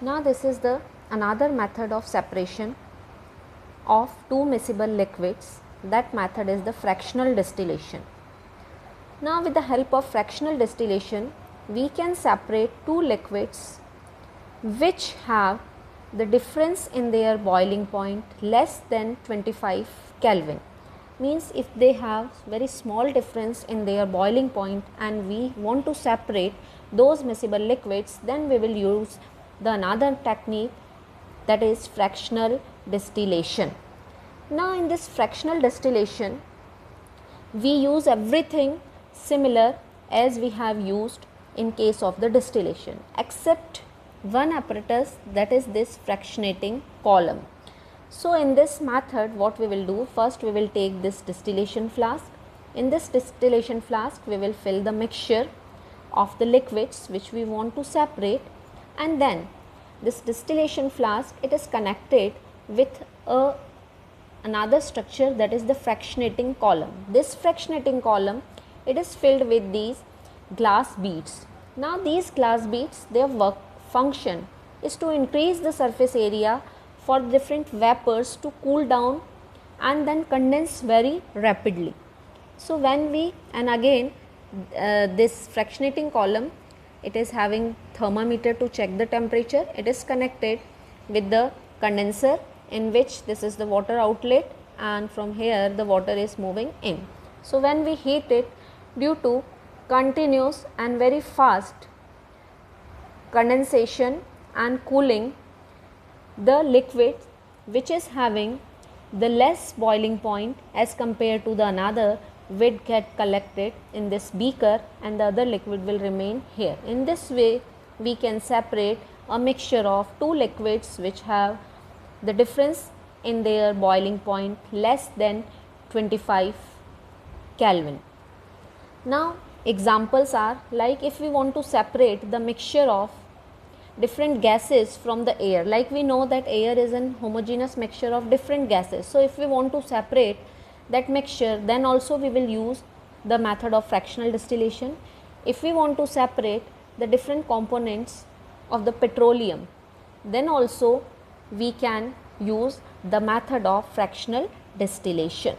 Now this is the another method of separation of two miscible liquids. That method is the fractional distillation. Now with the help of fractional distillation, we can separate two liquids which have the difference in their boiling point less than 25 Kelvin. Means if they have very small difference in their boiling point and we want to separate those miscible liquids, then we will use the another technique, that is fractional distillation. Now in this fractional distillation, we use everything similar as we have used in case of the distillation, except one apparatus, that is this fractionating column. So in this method, what we will do, first we will take this distillation flask. In this distillation flask, we will fill the mixture of the liquids which we want to separate, and then this distillation flask, it is connected with another structure, that is the fractionating column. This fractionating column, it is filled with these glass beads. Now these glass beads, their work function is to increase the surface area for different vapors to cool down and then condense very rapidly. So when we, and again this fractionating column, it is having thermometer to check the temperature. It is connected with the condenser, in which this is the water outlet, and from here the water is moving in. So when we heat it, due to continuous and very fast condensation and cooling, the liquid which is having the less boiling point as compared to the another will get collected in this beaker, and the other liquid will remain here. In this way, we can separate a mixture of two liquids which have the difference in their boiling point less than 25 Kelvin. Now examples are like, if we want to separate the mixture of different gases from the air, like we know that air is an homogeneous mixture of different gases. So if we want to separate that mixture, then also we will use the method of fractional distillation. If we want to separate the different components of the petroleum, then also we can use the method of fractional distillation.